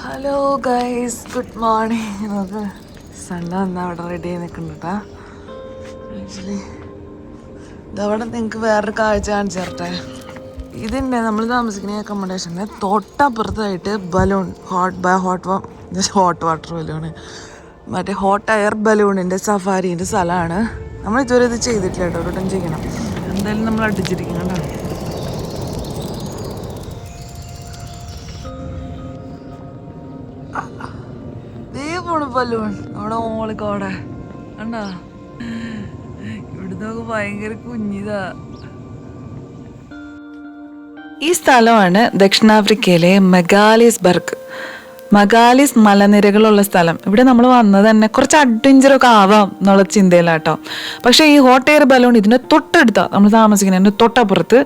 Hello guys, good morning. നമുക്ക് സണ്ണ വന്നാൽ അവിടെ റെഡി ആയി നിൽക്കുന്നുണ്ടാ. ആക്ച്വലി ഇതവിടെ നിങ്ങൾക്ക് വേറൊരു കാഴ്ച കാണിച്ചു തരട്ടെ. ഇതിൻ്റെ നമ്മൾ താമസിക്കുന്ന അക്കോമഡേഷൻ്റെ തൊട്ടപ്പുറത്തായിട്ട് ബലൂൺ ഹോട്ട് വാട്ടർ ബലൂണ്, മറ്റേ ഹോട്ട് എയർ ബലൂണിൻ്റെ സഫാരീൻ്റെ സ്ഥലമാണ്. നമ്മൾ ഇതുവരെ ഇത് ചെയ്തിട്ടില്ല കേട്ടോ, ഒരിടം ചെയ്യണം. എന്തായാലും നമ്മൾ അടിച്ചിരിക്കുന്നുണ്ടാണ്. ബലൂൺ അവിടെ ഓളിക്കോടെ കണ്ടാ, ഇവിടുന്ന് ഭയങ്കര കുഞ്ഞിതാ. ഈ സ്ഥലമാണ് ദക്ഷിണാഫ്രിക്കയിലെ മഗാലിസ് മലനിരകളുള്ള സ്ഥലം. ഇവിടെ നമ്മൾ വന്നത് തന്നെ കുറച്ച് അഡ്വഞ്ചറൊക്കെ ആവാം എന്നുള്ള ചിന്തയിലാട്ടോ. പക്ഷേ ഈ ഹോട്ട് എയർ ബലൂൺ ഇതിൻ്റെ തൊട്ടടുത്താണ് നമ്മൾ താമസിക്കുന്നതിൻ്റെ തൊട്ടപ്പുറത്ത്.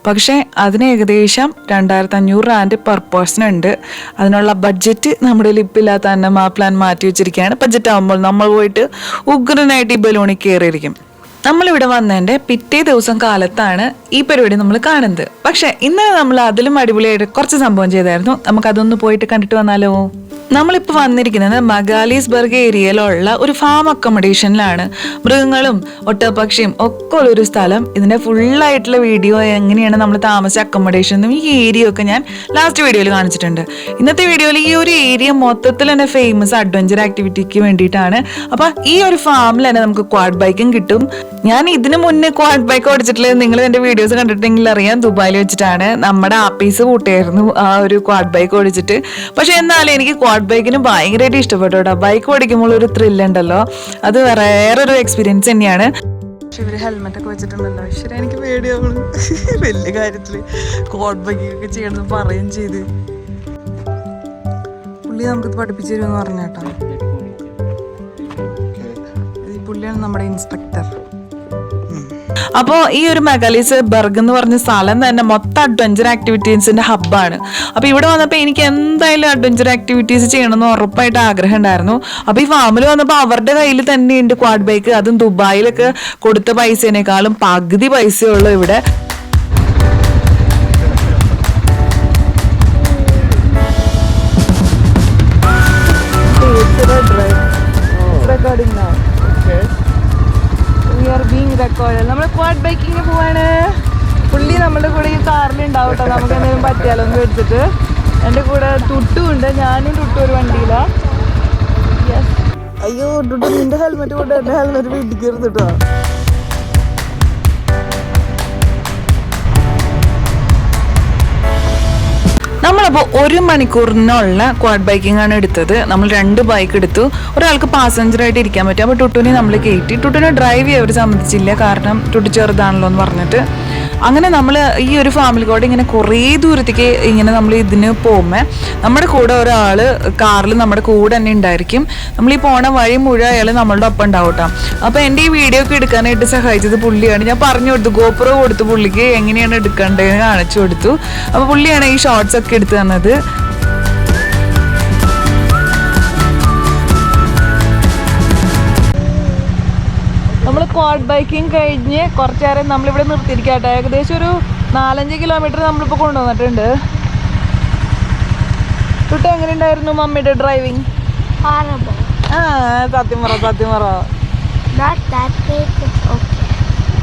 പക്ഷേ അതിന് ഏകദേശം 2500 rand പെർ പേഴ്സൺ ഉണ്ട്. അതിനുള്ള ബഡ്ജറ്റ് നമ്മുടെ ലിപ്പില്ലാത്ത തന്നെ പ്ലാൻ മാറ്റി വെച്ചിരിക്കുകയാണ്. ബഡ്ജറ്റ് ആകുമ്പോൾ നമ്മൾ പോയിട്ട് ഉഗ്രനായിട്ട് ഈ ബലൂണിൽ കയറിയിരിക്കും. നമ്മളിവിടെ വന്നതിൻ്റെ പിറ്റേ ദിവസം കാലത്താണ് ഈ പരിപാടി നമ്മൾ കാണുന്നത്. പക്ഷെ ഇന്നലെ നമ്മൾ അതിലും അടിപൊളിയായിട്ട് കുറച്ച് സംഭവം ചെയ്തായിരുന്നു. നമുക്കതൊന്ന് പോയിട്ട് കണ്ടിട്ട് വന്നാലോ. നമ്മളിപ്പോൾ വന്നിരിക്കുന്നത് മഗാലിസ്ബർഗ് ഏരിയയിലുള്ള ഒരു ഫാം അക്കോമഡേഷനിലാണ്. മൃഗങ്ങളും ഒട്ടകപ്പക്ഷിയും ഒക്കെ ഉള്ളൊരു സ്ഥലം. ഇതിൻ്റെ ഫുള്ളായിട്ടുള്ള വീഡിയോ എങ്ങനെയാണ് നമ്മൾ താമസിച്ച അക്കോമഡേഷനും ഈ ഏരിയ ഒക്കെ ഞാൻ ലാസ്റ്റ് വീഡിയോയിൽ കാണിച്ചിട്ടുണ്ട്. ഇന്നത്തെ വീഡിയോയിൽ ഈ ഒരു ഏരിയ മൊത്തത്തിൽ തന്നെ ഫേമസ് അഡ്വഞ്ചർ ആക്ടിവിറ്റിക്ക് വേണ്ടിയിട്ടാണ്. അപ്പം ഈ ഒരു ഫാമിൽ തന്നെ നമുക്ക് ക്വാഡ് ബൈക്കും കിട്ടും. ഞാൻ ഇതിന് മുന്നേ ക്വാഡ് ബൈക്ക് ഓടിച്ചിട്ടുള്ളത് നിങ്ങൾ എൻ്റെ വീഡിയോസ് കണ്ടിട്ടുണ്ടെങ്കിൽ അറിയാം. ദുബായിൽ വെച്ചിട്ടാണ് നമ്മുടെ ആപ്പീസ് കൂട്ടിയായിരുന്നു ആ ഒരു ക്വാഡ് ബൈക്ക് ഓടിച്ചിട്ട്. പക്ഷെ എന്നാലും എനിക്ക് ക്വാഡ് ബൈക്കിന് ഭയങ്കരമായിട്ട് ഇഷ്ടപ്പെട്ടു കേട്ടോ. ബൈക്ക് ഓടിക്കുമ്പോൾ ഒരു ത്രില്ലുണ്ടല്ലോ, അത് വേറൊരു എക്സ്പീരിയൻസ് തന്നെയാണ്. പക്ഷെ ഇവര് ഹെൽമെറ്റ് ഒക്കെ വെച്ചിട്ടുണ്ടല്ലോ, ശരി എനിക്ക് പേടിയാവണം. വലിയ കാര്യത്തില് ക്വാഡ് ബൈക്കൊക്കെ ചെയ്യണമെന്ന് പറയുകയും ചെയ്ത് പുള്ളി നമുക്കിത് പഠിപ്പിച്ചു തരുമെന്ന് പറഞ്ഞു കേട്ടോ. ഈ പുള്ളിയാണ് നമ്മുടെ ഇൻസ്ട്രക്ടർ. അപ്പോൾ ഈ ഒരു മഗാലിസ്ബർഗ് എന്ന് പറഞ്ഞ സ്ഥലം തന്നെ മൊത്തം അഡ്വഞ്ചർ ആക്ടിവിറ്റീസിന്റെ ഹബ്ബാണ്. അപ്പോൾ ഇവിടെ വന്നപ്പോൾ എനിക്ക് എന്തായാലും അഡ്വഞ്ചർ ആക്ടിവിറ്റീസ് ചെയ്യണമെന്ന് ഉറപ്പായിട്ട് ആഗ്രഹം ഉണ്ടായിരുന്നു. അപ്പോൾ ഈ ഫാമിൽ വന്നപ്പോൾ അവരുടെ കയ്യിൽ തന്നെയുണ്ട് ക്വാഡ് ബൈക്ക്. അതും ദുബായിലൊക്കെ കൊടുത്ത പൈസേനേക്കാളും പകുതി പൈസയുള്ളൂ ഇവിടെ. നമ്മൾ ക്വാഡ് ബൈക്കിങ് പോവാണ്. പുള്ളി നമ്മുടെ കൂടെ ഈ കാറിലുണ്ടാവും കേട്ടോ. നമുക്ക് എന്തെങ്കിലും പറ്റിയാലോ എന്ന് മേടിച്ചിട്ട്. എൻ്റെ കൂടെ ടുട്ടും ഉണ്ട്, ഞാനും ടുട്ടും ഒരു വണ്ടിയിലാണ്. അയ്യോ ടുട്ടു, നിന്റെ ഹെൽമെറ്റ് കൊണ്ട് എൻ്റെ ഹെൽമെറ്റ് വീട്ടിൽ കയറുന്നിട്ടോ. നമ്മളപ്പോൾ 1 മണിക്കൂറിനുള്ള ക്വാഡ് ബൈക്കിംഗ് ആണ് എടുത്തത്. നമ്മൾ 2 ബൈക്ക് എടുത്തു. ഒരാൾക്ക് പാസഞ്ചറായിട്ട് ഇരിക്കാൻ പറ്റും. അപ്പോൾ ടുട്ടുവിനെ നമ്മൾ കയറ്റി. ടുട്ടുവിനെ ഡ്രൈവ് ചെയ്യാൻ അവർ സമ്മതിച്ചില്ല, കാരണം ടുട്ടു ചെറുതാണല്ലോ എന്ന് പറഞ്ഞിട്ട്. അങ്ങനെ നമ്മൾ ഈ ഒരു ഫാമിലി കൂടെ ഇങ്ങനെ കുറേ ദൂരത്തേക്ക് ഇങ്ങനെ നമ്മൾ ഇതിന് പോകുമ്പോൾ നമ്മുടെ കൂടെ ഒരാൾ കാറിൽ നമ്മുടെ കൂടെ തന്നെ ഉണ്ടായിരിക്കും. നമ്മൾ ഈ പോണ വഴി മുഴുവൻ അയാൾ നമ്മളുടെ ഒപ്പം ഉണ്ടാവും കേട്ടോ. അപ്പോൾ എൻ്റെ ഈ വീഡിയോ ഒക്കെ എടുക്കാനായിട്ട് സഹായിച്ചത് പുള്ളിയാണ്. ഞാൻ പറഞ്ഞു കൊടുത്തു, ഗോപ്രോ കൊടുത്തു പുള്ളിക്ക് എങ്ങനെയാണ് എടുക്കേണ്ടതെന്ന് കാണിച്ചു കൊടുത്തു. അപ്പോൾ പുള്ളിയാണ് ഈ ഷോർട്സ് ഒക്കെ എടുത്തു തന്നത്. നമ്മൾ ക്വാഡ് ബൈക്കിങ് കഴിഞ്ഞ് കുറച്ച് നേരം നമ്മളിവിടെ നിർത്തിയിരിക്കട്ടെ. ഏകദേശം ഒരു 4-5 കിലോമീറ്റർ നമ്മളിപ്പോൾ കൊണ്ടുവന്നിട്ടുണ്ട്. ടുട്ടു എങ്ങനെ ഉണ്ടായിരുന്നു മമ്മിയുടെ ഡ്രൈവിങ്? സത്യം പറ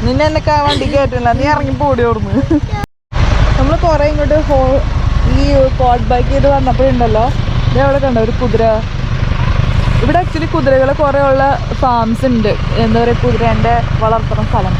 നിന്നെ എന്നെ വണ്ടി കയറ്റില്ല, നീ ഇറങ്ങി പോടി ഓർന്ന്. നമ്മൾ കുറെ ഇങ്ങോട്ട് ഈ ക്വാഡ് ബൈക്ക് ചെയ്ത് വന്നപ്പോഴുണ്ടല്ലോ, ഇതവിടെ കണ്ടോ ഒരു കുതിര. ഇവിടെ ആക്ച്വലി കുതിരകളെ കുറേ ഉള്ള ഫാംസ് ഉണ്ട്. എന്താ പറയുക, കുതിരേൻ്റെ വളർത്തുന്ന സ്ഥലം.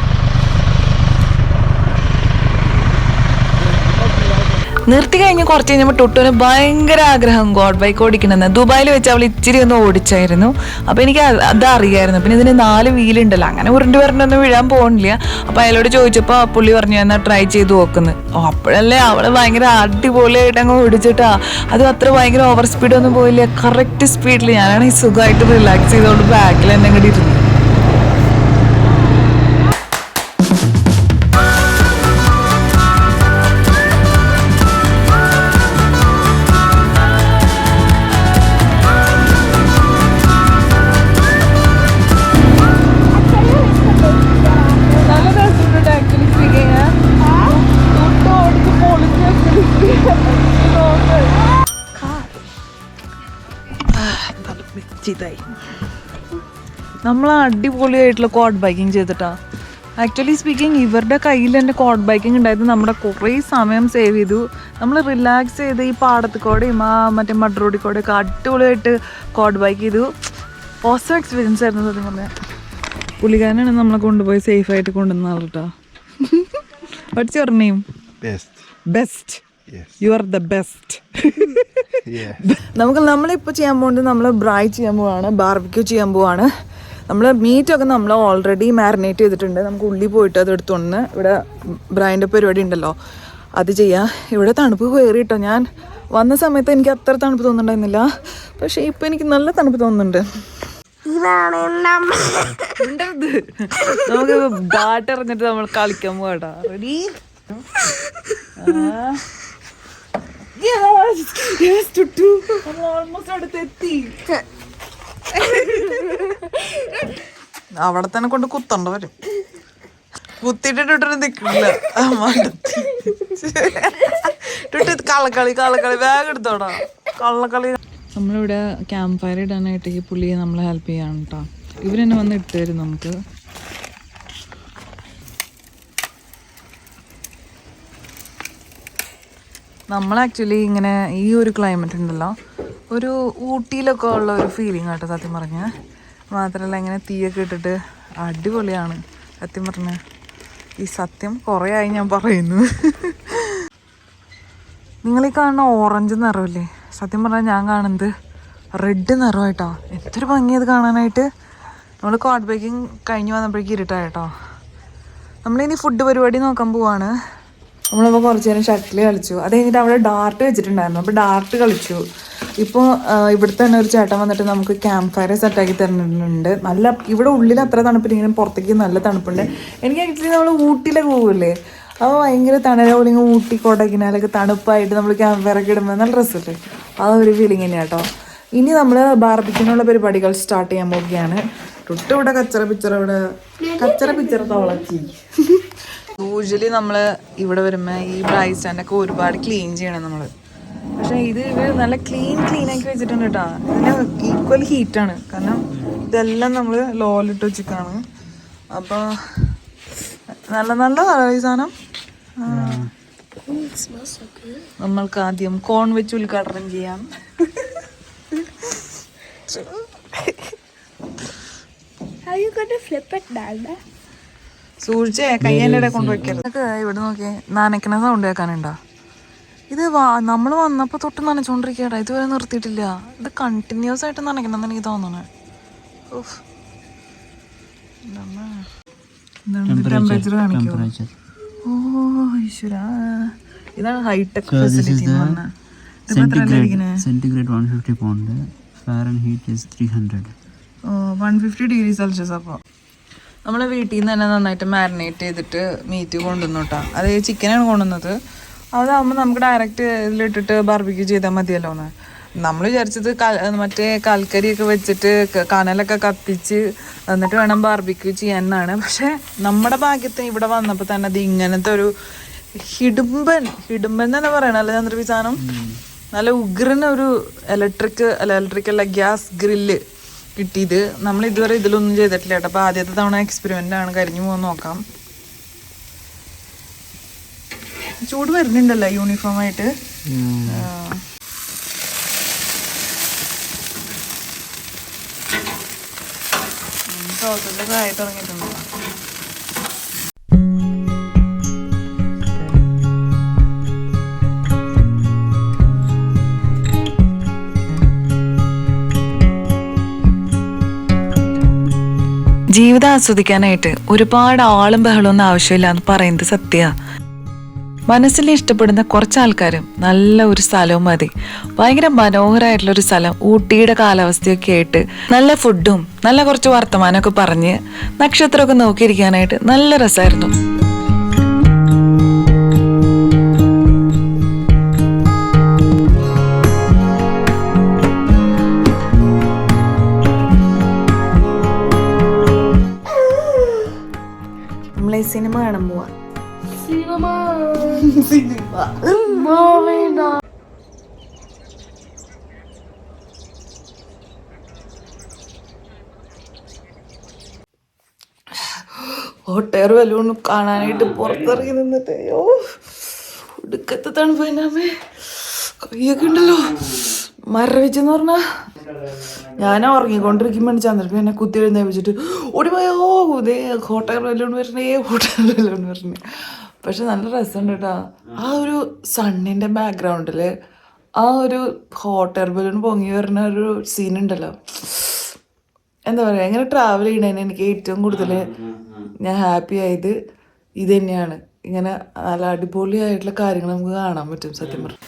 നിർത്തി കഴിഞ്ഞ് കുറച്ച് കഴിഞ്ഞപ്പോൾ ടുട്ടുവിന് ഭയങ്കര ആഗ്രഹം ക്വാഡ് ബൈക്ക് ഓടിക്കണമെന്ന്. ദുബായിൽ വെച്ച് അവൾ ഇച്ചിരി ഒന്ന് ഓടിച്ചായിരുന്നു. അപ്പോൾ എനിക്ക് അത് അറിയായിരുന്നു. പിന്നെ ഇതിന് 4 വീലുണ്ടല്ലോ, അങ്ങനെ ഉരുണ്ടൊന്നും വീഴാൻ പോകുന്നില്ല. അപ്പോൾ അയാളോട് ചോദിച്ചപ്പോൾ പുള്ളി പറഞ്ഞു എന്നാൽ ട്രൈ ചെയ്ത് നോക്കുന്നു. അപ്പോഴല്ലേ അവൾ ഭയങ്കര അടിപൊളിയായിട്ട് അങ്ങ് ഓടിച്ചിട്ടാ. അത് അത്ര ഭയങ്കര ഓവർ സ്പീഡൊന്നും പോയില്ല, കറക്റ്റ് സ്പീഡിൽ. ഞാനാണെങ്കിൽ സുഖമായിട്ട് റിലാക്സ് ചെയ്തുകൊണ്ട് ബാക്കിൽ തന്നെ അങ്ങോട്ട് ഇരുന്നു. ചീത്തായി. നമ്മൾ അടിപൊളിയായിട്ടുള്ള കോഡ് ബൈക്കിങ് ചെയ്തിട്ടാ. ആക്ച്വലി സ്പീക്കിംഗ് ഇവരുടെ കയ്യിൽ തന്നെ കോഡ് ബൈക്കിംഗ് ഉണ്ടായത് നമ്മുടെ കുറേ സമയം സേവ് ചെയ്തു. നമ്മൾ റിലാക്സ് ചെയ്ത് ഈ പാടത്ത് കൂടെയും മറ്റേ മഡ് റോഡിൽ കൂടെയൊക്കെ അടിപൊളിയായിട്ട് കോഡ് ബൈക്ക് ചെയ്തു. പോസിറ്റീവ് എക്സ്പീരിയൻസ് ആയിരുന്നു സത്യം പറഞ്ഞാൽ. പുള്ളിക്കാരനാണ് നമ്മളെ കൊണ്ടുപോയി സേഫായിട്ട് കൊണ്ടുവന്ന ആൾ കേട്ടോ. What's your name? Best. You are the best. നമ്മളിപ്പോൾ ചെയ്യാൻ പോകുന്നത് നമ്മൾ ബ്രൈ ചെയ്യാൻ പോവാണ്, ബാർബിക്യൂ ചെയ്യാൻ പോവാണ്. നമ്മൾ മീറ്റൊക്കെ നമ്മൾ ഓൾറെഡി മാരിനേറ്റ് ചെയ്തിട്ടുണ്ട്. നമുക്ക് ഉള്ളിൽ പോയിട്ട് അത് എടുത്തുകൊണ്ട് ഇവിടെ ബ്രൈൻ്റെ പരിപാടി ഉണ്ടല്ലോ അത് ചെയ്യാം. ഇവിടെ തണുപ്പ് കയറിയിട്ടോ. ഞാൻ വന്ന സമയത്ത് എനിക്ക് അത്ര തണുപ്പ് തോന്നുന്നുണ്ടായിരുന്നില്ല, പക്ഷേ ഇപ്പം എനിക്ക് നല്ല തണുപ്പ് തോന്നുന്നുണ്ട്. നമുക്ക് ബാറ്റ് എറിഞ്ഞിട്ട് നമ്മൾ കളിക്കാൻ പോകട്ടാ. റെഡി? അവിടെ തന്നെ കൊണ്ട് കുത്തണ്ട വരും. കുത്തിട്ടിട്ട് നിക്കില്ല. കള്ളക്കളി വേഗം എടുത്തോടാ കള്ളക്കളി. നമ്മളിവിടെ ക്യാമ്പ് ഫയർ ഇടാനായിട്ട് ഈ പുള്ളിയെ നമ്മളെ ഹെൽപ്പ് ചെയ്യാണ് കേട്ടോ. ഇവരെന്നെ വന്ന് ഇട്ട് തരും നമുക്ക്. നമ്മൾ ആക്ച്വലി ഇങ്ങനെ ഈ ഒരു ക്ലൈമറ്റ് ഉണ്ടല്ലോ, ഒരു ഊട്ടിയിലൊക്കെ ഉള്ള ഒരു ഫീലിംഗ് ആട്ടോ സത്യം പറഞ്ഞ്. മാത്രമല്ല ഇങ്ങനെ തീയൊക്കെ ഇട്ടിട്ട് അടിപൊളിയാണ് സത്യം പറഞ്ഞ്. ഈ സത്യം കുറേ ആയി ഞാൻ പറയുന്നു. നിങ്ങളീ കാണുന്ന ഓറഞ്ച് നിറമില്ലേ, സത്യം പറഞ്ഞാൽ ഞാൻ കാണുന്നത് റെഡ് നിറമായിട്ടോ. എന്തൊരു ഭംഗിയത് കാണാനായിട്ട്. നമ്മൾ കോഡ് ബൈക്കിങ് കഴിഞ്ഞ് വന്നപ്പോഴേക്കും ഇരുട്ടായിട്ടോ. നമ്മളിനി ഫുഡ് പരിപാടി നോക്കാൻ പോവാണ്. നമ്മളിപ്പോൾ കുറച്ച് നേരം ഷട്ടിൽ കളിച്ചു. അത് കഴിഞ്ഞിട്ട് അവിടെ ഡാർട്ട് വെച്ചിട്ടുണ്ടായിരുന്നു, അപ്പോൾ ഡാർട്ട് കളിച്ചു. ഇപ്പോൾ ഇവിടുത്തെ തന്നെ ഒരു ചേട്ടൻ വന്നിട്ട് നമുക്ക് ക്യാമ്പ് ഫയർ സെറ്റാക്കി തരുന്നുണ്ട്. നല്ല ഇവിടെ ഉള്ളിൽ അത്ര തണുപ്പില്ലെങ്കിലും പുറത്തേക്ക് നല്ല തണുപ്പുണ്ട്. എനിക്ക് ആക്ച്വലി നമ്മൾ ഊട്ടിയിലൊക്കെ പോകില്ലേ, അപ്പോൾ ഭയങ്കര തണലോളിങ്ങ് ഊട്ടി കൊടൈക്കനാലൊക്കെ തണുപ്പായിട്ട് നമ്മൾ ക്യാമ്പ് ഫയറൊക്കെ ഇടുമ്പോൾ നല്ല രസമല്ലേ, ആ ഒരു ഫീലിംഗ് തന്നെയാണ് കേട്ടോ. ഇനി നമ്മൾ ബാർബിക്യൂനുള്ള പരിപാടികൾ സ്റ്റാർട്ട് ചെയ്യാൻ പോവുകയാണ്. തൊട്ടിവിടെ കച്ചറ പിച്ചറ തോളച്ചി. യൂഷ്വലി നമ്മൾ ഇവിടെ വരുമ്പോൾ ഈ ബ്രൈ സ്റ്റാൻഡൊക്കെ ഒരുപാട് ക്ലീൻ ചെയ്യണം നമ്മൾ. പക്ഷേ ഇത് ഇവർ നല്ല ക്ലീനാക്കി വെച്ചിട്ടുണ്ട് കേട്ടോ. ഇതിന് ഈക്വൽ ഹീറ്റാണ്, കാരണം ഇതെല്ലാം നമ്മൾ ലോയിലിട്ട് വെച്ചിട്ടാണ്. അപ്പോൾ നല്ലതാണ് ഈ സാധനം. നമ്മൾക്ക് ആദ്യം കോൺ വെച്ച് ഉദ്ഘാടനം ചെയ്യാം. സൂക്ഷിച്ചേ കയ്യേൻ്റെ ഇടയിൽ കൊണ്ടുവയ്ക്കരുത്. ഇവിടെ നോക്കിയേ നനയ്ക്കണ സൗണ്ട് കേൾക്കാനുണ്ടോ? ഇത് നമ്മൾ വന്നപ്പോൾ തൊട്ട് നനച്ചോണ്ടിരിക്കട്ടാ, ഇതുവരെ നിർത്തിയിട്ടില്ല. ഇത് കണ്ടിന്യൂസ് ആയിട്ട് നനയ്ക്കണമെന്ന് എനിക്ക് തോന്നണേ. ടെമ്പറേച്ചർ കാണിക്കോ? ഓ ഈശ്വര, ഇതാണ് ഹൈടെക് ഫെസിലിറ്റി എന്ന് പറഞ്ഞാൽ. Centigrade 150 pound, Fahrenheit is 300. 150 degree Celsius. അപ്പോൾ നമ്മൾ വീട്ടിൽ നിന്ന് തന്നെ നന്നായിട്ട് മാരിനേറ്റ് ചെയ്തിട്ട് മീറ്റ് കൊണ്ടുവന്നു കേട്ടോ. അത് ചിക്കനാണ് കൊണ്ടുവന്നത്. അതാകുമ്പോൾ നമുക്ക് ഡയറക്റ്റ് ഇതിലിട്ടിട്ട് ബാർബിക്യൂ ചെയ്താൽ മതിയല്ലോ എന്ന്. നമ്മൾ വിചാരിച്ചത് മറ്റേ കൽക്കരിയൊക്കെ വെച്ചിട്ട് കനലൊക്കെ കത്തിച്ച് എന്നിട്ട് വേണം ബാർബിക്യൂ ചെയ്യാനാണ്. പക്ഷേ നമ്മുടെ ഭാഗ്യത്തിന് ഇവിടെ വന്നപ്പോൾ തന്നെ അത് ഇങ്ങനത്തെ ഒരു ഹിഡുമ്പൻ തന്നെ പറയണല്ലേ ചന്ദ്രബി സാധനം. നല്ല ഉഗ്രനൊരു ഇലക്ട്രിക്കല്ല ഗ്യാസ് ഗ്രില്ല് കിട്ടിയത്. നമ്മൾ ഇതുവരെ ഇതിലൊന്നും ചെയ്തിട്ടില്ല കേട്ടോ. അപ്പോൾ ആദ്യത്തെ തവണ എക്സ്പെരിമെൻ്റ് ആണ്. കരിഞ്ഞു പോകുന്ന നോക്കാം. ചൂട് വരുന്നുണ്ടല്ലോ യൂണിഫോമായിട്ട്. സോസൊക്കെ ആയി തുടങ്ങിയിട്ടുണ്ടോ? ജീവിതം ആസ്വദിക്കാനായിട്ട് ഒരുപാട് ആളും ബഹളമൊന്നും ആവശ്യമില്ല എന്ന് പറയുന്നത് സത്യമാണ്. മനസ്സിൽ ഇഷ്ടപ്പെടുന്ന കുറച്ചാൾക്കാരും നല്ല ഒരു സ്ഥലവും മതി. ഭയങ്കര മനോഹരമായിട്ടുള്ളൊരു സ്ഥലം, ഊട്ടിയുടെ കാലാവസ്ഥയൊക്കെ ആയിട്ട് നല്ല ഫുഡും നല്ല കുറച്ച് വർത്തമാനമൊക്കെ പറഞ്ഞ് നക്ഷത്രമൊക്കെ നോക്കിയിരിക്കാനായിട്ട് നല്ല രസമായിരുന്നു. നമ്മളെ സിനിമ കാണാൻ പോവാ. ഹോട്ട് എയർ ബലൂൺ കാണാനായിട്ട് പുറത്തിറങ്ങി നിന്നിട്ട് അയ്യോ ഒടുക്കത്തെ തണുപ്പേ കയ്യൊക്കെ ഉണ്ടല്ലോ മരവിച്ചെന്ന് പറഞ്ഞാ ഞാൻ ഉറങ്ങിക്കൊണ്ടിരിക്കുമ്പോൾ ചന്ദ്രപ്പ എന്നെ കുത്തി എഴുന്നേപ്പിച്ചിട്ട് ഓടിപ്പോയോ ഇതേ ഹോട്ട് എയർ ബലൂൺ വരണേ ഹോട്ട് എയർ ബലൂൺ വരണേ. പക്ഷെ നല്ല രസമുണ്ട് കേട്ടോ. ആ ഒരു സണ്ണിൻ്റെ ബാക്ക്ഗ്രൗണ്ടിൽ ആ ഒരു ഹോട്ട് എയർ ബലൂൺ പൊങ്ങി വരുന്ന ഒരു സീൻ ഉണ്ടല്ലോ, എന്താ പറയുക, എങ്ങനെ ട്രാവൽ ചെയ്യണേന് എനിക്ക് ഏറ്റവും കൂടുതൽ ഞാൻ ഹാപ്പി ആയത് ഇത് തന്നെയാണ്. ഇങ്ങനെ നല്ല അടിപൊളിയായിട്ടുള്ള കാര്യങ്ങൾ നമുക്ക് കാണാൻ പറ്റും സത്യം പറഞ്ഞു.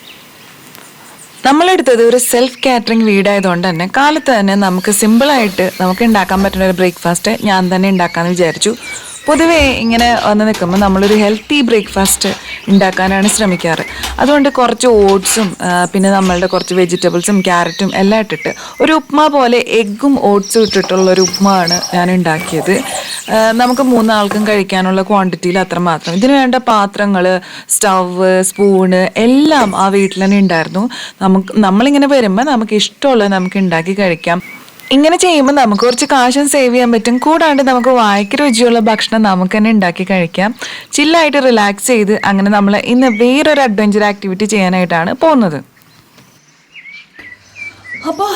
നമ്മളെടുത്തത് ഒരു സെൽഫ് കാറ്ററിംഗ് വീടായതുകൊണ്ട് തന്നെ കാലത്ത് തന്നെ നമുക്ക് സിമ്പിളായിട്ട് നമുക്ക് ഉണ്ടാക്കാൻ പറ്റുന്ന ഒരു ബ്രേക്ക്ഫാസ്റ്റ് ഞാൻ തന്നെ ഉണ്ടാക്കാമെന്ന് വിചാരിച്ചു. പൊതുവേ ഇങ്ങനെ വന്ന് നിൽക്കുമ്പോൾ നമ്മളൊരു ഹെൽത്തി ബ്രേക്ക്ഫാസ്റ്റ് ഉണ്ടാക്കാനാണ് ശ്രമിക്കാറ്. അതുകൊണ്ട് കുറച്ച് ഓട്സും പിന്നെ നമ്മളുടെ കുറച്ച് വെജിറ്റബിൾസും ക്യാരറ്റും എല്ലാം ഇട്ടിട്ട് ഒരു ഉപ്മാ പോലെ എഗ്ഗും ഓട്സും ഇട്ടിട്ടുള്ളൊരു ഉപ്മാവാണ് ഞാൻ ഉണ്ടാക്കിയത്. നമുക്ക് 3 ആൾക്കും കഴിക്കാനുള്ള ക്വാണ്ടിറ്റിയിൽ അത്രമാത്രം. ഇതിന് വേണ്ട പാത്രങ്ങൾ, സ്റ്റവ്, സ്പൂണ് എല്ലാം ആ വീട്ടിൽ തന്നെ ഉണ്ടായിരുന്നു. നമ്മളിങ്ങനെ വരുമ്പോൾ നമുക്ക് ഇഷ്ടമുള്ളത് നമുക്ക് ഉണ്ടാക്കി കഴിക്കാം. ഇങ്ങനെ ചെയ്യുമ്പോൾ നമുക്ക് കുറച്ച് കാശും സേവ് ചെയ്യാൻ പറ്റും. കൂടാണ്ട് നമുക്ക് വായ്ക്ക് രുചിയുള്ള ഭക്ഷണം നമുക്ക് തന്നെ ഉണ്ടാക്കി കഴിക്കാം. ചില്ലായിട്ട് റിലാക്സ് ചെയ്ത് അങ്ങനെ നമ്മൾ ഇന്ന് വേറൊരു അഡ്വഞ്ചർ ആക്ടിവിറ്റി ചെയ്യാനായിട്ടാണ് പോകുന്നത്. അപ്പോൾ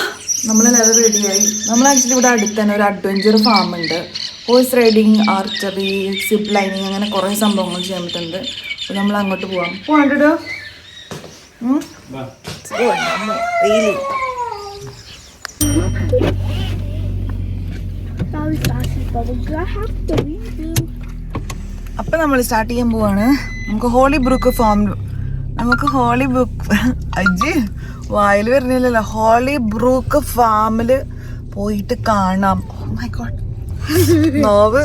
നമ്മളെല്ലാവരും റെഡിയായി. നമ്മൾ ആക്ച്വലി ഇവിടെ അടുത്ത് തന്നെ ഒരു അഡ്വഞ്ചർ ഫാം ഉണ്ട്. Horse riding, archery, zip lining അങ്ങനെ കുറേ സംഭവങ്ങൾ ചെയ്യാൻ പറ്റുന്നുണ്ട്. അപ്പോൾ നമ്മൾ അങ്ങോട്ട് പോകണ്ടോ? അപ്പൊ നമ്മൾ സ്റ്റാർട്ട് ചെയ്യാൻ പോവാണ്. നമുക്ക് ഹോളി ബ്രൂക്ക് വായിൽ വരുന്നില്ലല്ലോ. ഹോളി ബ്രൂക്ക് ഫാമില് പോയിട്ട് കാണാം. ഓ മൈ ഗോഡ്, നോവ്.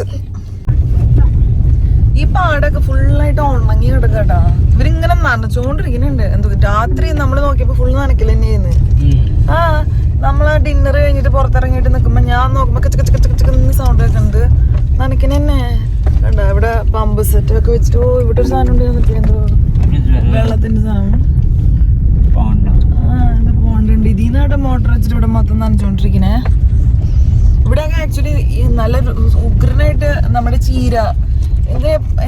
ഈ പാടൊക്കെ ഫുള്ളായിട്ട് ഉണങ്ങി കിടക്കട്ടാ. ഇവരിങ്ങനെ നനച്ചോണ്ടിരിക്കുന്നുണ്ട്. എന്തോ രാത്രി നമ്മൾ നോക്കിയപ്പോ ഫുള്ള് നനക്കില്ല തന്നെ ചെയ്യുന്നത്. ആ നമ്മള് ഡിന്നർ കഴിഞ്ഞിട്ട് പുറത്തിറങ്ങിയിട്ട് നിൽക്കുമ്പോ ഞാൻ നോക്കുമ്പോ കച്ചക്കച്ചക്കച്ചക്കെന്ന് സൗണ്ട് കേൾക്കുന്നുണ്ട്. നനക്കിന് തന്നെ കണ്ട ഇവിടെ പമ്പ് സെറ്റ് ഒക്കെ വെച്ചിട്ട്. ഓ ഇവിടെ ഒരു സാധനം ഉണ്ട്, എന്തോ വെള്ളത്തിന്റെ സാധനം. എന്താ പോണ്ടുണ്ട്. ഇതിന്നായിട്ട് മോട്ടർ വെച്ചിട്ട് ഇവിടെ മൊത്തം നനച്ചോണ്ടിരിക്കണേ. ഇവിടെ ആക്ച്വലി നല്ല ഉഗ്രനായിട്ട് നമ്മുടെ ചീര,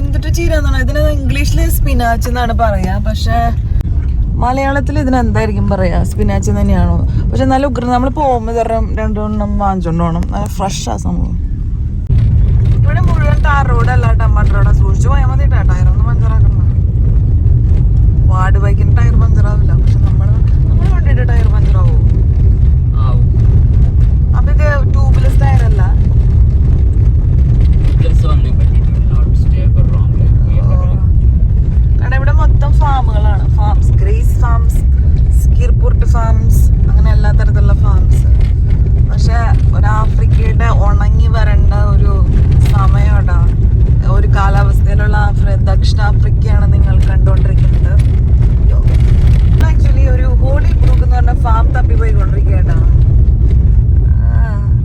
എന്തിട്ട് ചീര എന്നാണ് ഇതിന് ഇംഗ്ലീഷില് സ്പിനാച്ച് എന്നാണ് പറയാ. പക്ഷെ മലയാളത്തിൽ ഇതിനെന്തായിരിക്കും പറയാ, സ്പിനാച്ച് തന്നെയാണോ? പക്ഷെ നല്ല ഉഗ്രം. നമ്മൾ പോകുമ്പോൾ 2 വാങ്ങിച്ചോണ്ട് പോകണം. നല്ല ഫ്രഷ് ആ സംഭവം. ഇവിടെ മുഴുവൻ ടാർ റോഡല്ല, ടമാറ്റോ റോഡാ. സൂക്ഷിച്ചു പോയാൽ മതി കേട്ടോ. ടയറൊന്നും പഞ്ചറാക്കണം. വാർഡ് ബൈക്കിന് ടയർ പഞ്ചറാവില്ല. പക്ഷെ നമ്മൾ വണ്ടിയുടെ ടയർ പഞ്ചറാവോ? അപ്പൊ ഇത് ട്യൂബ്ലെസ് ടയറല്ല. കാരണം ഇവിടെ മൊത്തം ഫാമുകളാണ്. ഫാംസ്, ഗ്രേസ് ഫാംസ്, സ്കിർപുർട്ട് ഫാംസ്, അങ്ങനെ എല്ലാ തരത്തിലുള്ള ഫാംസ്. പക്ഷെ ഒരു ആഫ്രിക്കയുടെ ഉണങ്ങി വരേണ്ട ഒരു സമയമാ. ഒരു കാലാവസ്ഥയിലുള്ള ദക്ഷിണാഫ്രിക്കയാണ് നിങ്ങൾ കണ്ടുകൊണ്ടിരിക്കുന്നത്. ആക്ച്വലി ഒരു ഹോളി ബ്രൂക്ക് എന്ന് പറഞ്ഞ ഫാം തപ്പി പോയിക്കൊണ്ടിരിക്കുകയാ.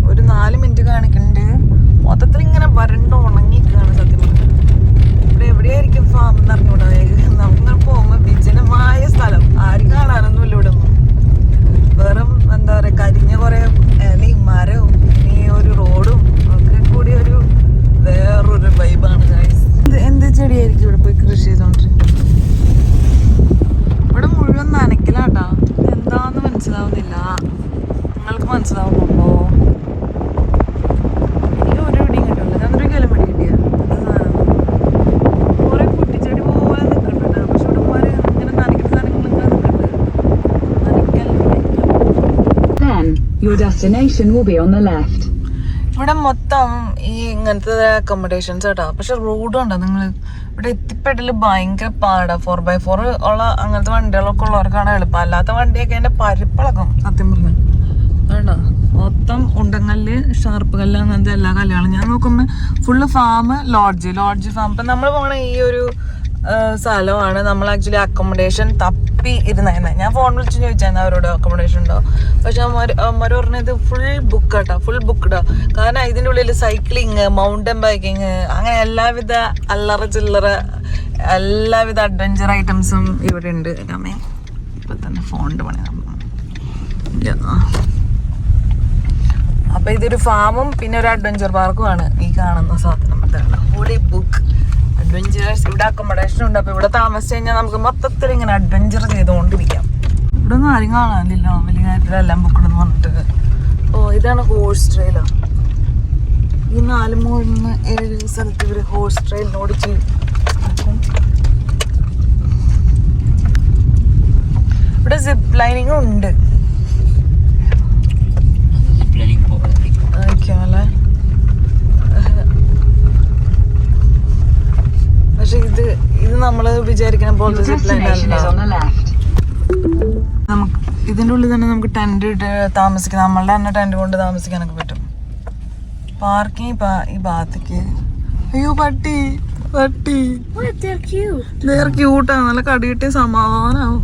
ഒരു 4 മിനിറ്റ് കാണിക്കുന്നുണ്ട്. മൊത്തത്തിൽ ഇങ്ങനെ വരണ്ട് ഉണങ്ങിക്കാണ് സത്യം പറഞ്ഞത്. ഇവിടെ എവിടെയായിരിക്കും ഫാം എന്ന് അറിഞ്ഞൂടാ. നമുക്ക് പോകുമ്പോ വിജനമായ സ്ഥലം, ആരും കാണാനൊന്നുമില്ല ഇവിടെ ഒന്നും. വെറും എന്താ പറയാ, കരിഞ്ഞ കുറെ ഇലയും മരവും ഈ ഒരു റോഡും ഒക്കെ കൂടി ഒരു വേറൊരു വൈബാണ്. എന്ത് ചെടിയായിരിക്കും ഇവിടെ പോയി കൃഷി ചെയ്തോണ്ടിരിക്കുന്നത്. ഇവിടെ മുഴുവൻ നനക്കിലാട്ടാ. എന്താന്ന് മനസ്സിലാവുന്നില്ല. നിങ്ങൾക്ക് മനസ്സിലാവുന്നുണ്ടോ? എനിക്ക് ഒരു പിടിയും കിട്ടില്ല. ചന്ദ്രയ്ക്ക് വല്ല പിടി കിട്ടിയ കുറെ കുട്ടിച്ചെടി പോലെ നിൽക്കുന്നുണ്ട്. പക്ഷെ ഇവിടെ മാറി ഇങ്ങനെ നനയ്ക്കുന്ന സാധനങ്ങൾ ഇങ്ങനെ നിൽക്കുന്നുണ്ട്. Your destination will be on the left. ഇവിടെ മൊത്തം ഈ ഇങ്ങനത്തെ അക്കോമഡേഷൻസ് കേട്ടോ. പക്ഷെ റോഡ് ഉണ്ടോ നിങ്ങൾ? ഇവിടെ എത്തിപ്പെടല് ഭയങ്കര പാടാ. 4x4 ഉള്ള അങ്ങനത്തെ വണ്ടികളൊക്കെ ഉള്ളവർക്കാണ് എളുപ്പം. അല്ലാത്ത വണ്ടിയൊക്കെ എൻ്റെ പരിപ്പിളക്കും സത്യം പറഞ്ഞു. വേണ്ട മൊത്തം ഉണ്ടങ്കല്ല്, ഷാർപ്പ് കല്ല്, അങ്ങനത്തെ എല്ലാ കല്ലുകളും. ഞാൻ നോക്കുമ്പോൾ ഫുള്ള് ഫാം, ലോഡ്ജ് ഫാം. ഇപ്പം നമ്മൾ പോകണ ഈ ഒരു സ്ഥലമാണ് നമ്മൾ ആക്ച്വലി അക്കോമഡേഷൻ തപ്പി ഇരുന്നായിരുന്നത്. ഞാൻ ഫോൺ വിളിച്ച് ചോദിച്ചായിരുന്നു അവരോട് അക്കോമഡേഷൻ ഉണ്ടോ. പക്ഷെ അമ്മമാർ പറഞ്ഞത് ഫുൾ ബുക്ക് കേട്ടോ, ഫുൾ ബുക്ക്ഡാ. കാരണം ഇതിൻ്റെ ഉള്ളിൽ സൈക്ലിങ്, മൗണ്ടൻ ബൈക്കിങ്, അങ്ങനെ എല്ലാവിധ അല്ലറ ചില്ലറ എല്ലാവിധ അഡ്വഞ്ചർ ഐറ്റംസും ഇവിടെ ഉണ്ട്. അമ്മേ ഇപ്പം തന്നെ ഫോണിൻ്റെ പണി. അപ്പൊ ഇതൊരു ഫാമും പിന്നെ ഒരു അഡ്വഞ്ചർ പാർക്കുമാണ് ഈ കാണുന്ന സാധനം. അതാണ് ഹോളി ബുക്ക് അഡ്വഞ്ചേഴ്സ്. ഇവിടെ അക്കോമഡേഷൻ ഉണ്ട്. അപ്പൊ ഇവിടെ താമസിച്ച് കഴിഞ്ഞാൽ നമുക്ക് മൊത്തത്തിൽ ഇങ്ങനെ അഡ്വഞ്ചർ ചെയ്തുകൊണ്ടിരിക്കാം. ഇവിടെ ഒന്നും ആരും കാണാനില്ലല്ലോ, വലിയ കാര്യത്തിലെല്ലാം ബുക്കിടെന്ന് പറഞ്ഞിട്ട്. ഓ ഇതാണ് ഹോഴ്സ് ട്രെയിലോ. ഈ 4-3-7 സ്ഥലത്ത് ഇവര് ഹോഴ്സ് ട്രെയിൽ ഓടിച്ച്. ഇവിടെ സിപ്പ് ലൈനിങ് ഉണ്ട്. അല്ലേ പക്ഷെ ഇത് നമ്മള് വിചാരിക്കുന്ന പോലത്തെ സിപ്പ് ലൈൻ അല്ല. നമുക്ക് ഇതിൻ്റെ ഉള്ളിൽ തന്നെ നമുക്ക് ടെന്റ് ഇട്ട് താമസിക്കാം. നമ്മളുടെ തന്നെ ടെന്റ് കൊണ്ട് താമസിക്കാനൊക്കെ പറ്റും. പാർക്കിംഗ് ഈ ഭാഗത്തേക്ക്. അയ്യോ പട്ടി ക്യൂട്ടാണ്. നല്ല കടി കിട്ടിയ സമാധാനാവും.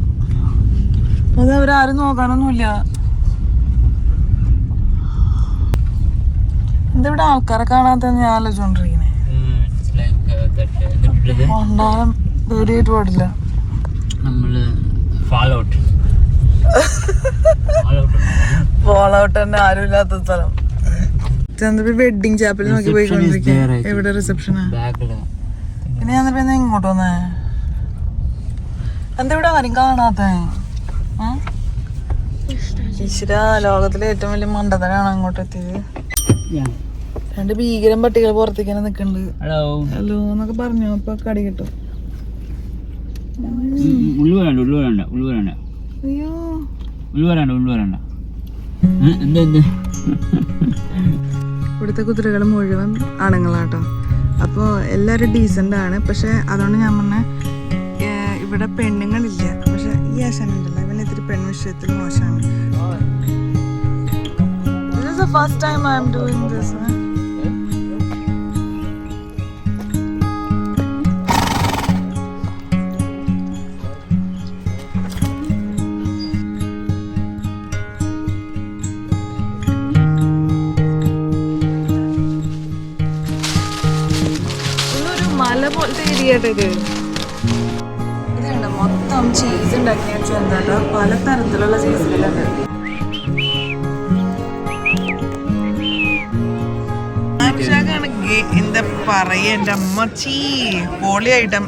അത് അവരാരും നോക്കാനൊന്നുമില്ല. എന്തിവിടെ ആൾക്കാരെ കാണാത്ത ഞാൻ ആലോചിച്ചോണ്ടിരിക്കണേ. ഉണ്ടാകാൻ പേടിയായിട്ട് പാടില്ല. ഫോളൗട്ട് തന്നെ ആരും ഇല്ലാത്ത സ്ഥലം. ചന്ദ്രപ്പി വെഡിങ് ചാപ്പിൽ നോക്കി പോയിക്കൊണ്ടിരിക്കുക. എവിടെ റിസപ്ഷനാ? പിന്നെ ഞാൻ ഇങ്ങോട്ട് വന്നേ. എന്താ ഇവിടെ ആരും കാണാത്ത? ഈശ്വര, ലോകത്തിലെ ഏറ്റവും വലിയ മണ്ടത്തരാണ് അങ്ങോട്ട് എത്തിയത്. 2 ഭീകരം പട്ടികൾ പുറത്തേക്ക് തന്നെ നിക്കണ്ട്. ഹലോ എന്നൊക്കെ പറഞ്ഞു. അപ്പൊ കടി കിട്ടും. അയ്യോ ഇവിടുത്തെ കുതിരകൾ മുഴുവൻ ആണുങ്ങളാട്ടോ. അപ്പോൾ എല്ലാവരും ഡീസൻ്റ് ആണ്. പക്ഷെ അതുകൊണ്ട് ഞാൻ പറഞ്ഞ ഇവിടെ പെണ്ണുങ്ങളില്ല. പക്ഷെ ഈ ആശാനുണ്ടല്ലോ, ഇവന് ഇത്തിരി പെൺവിഷയത്തിൽ മോശമാണ്. This is the first time I am doing this. മല പോലത്തെ ഏരിയയുടെ ഇതുണ്ട്. മൊത്തം ചീസ് ഉണ്ടാക്കി വെച്ചാൽ എന്താ പല തരത്തിലുള്ള ചീസുകളുണ്ട്. എന്താ പറയാ, എന്റെ അമ്മച്ചി പൊളി ഐറ്റം.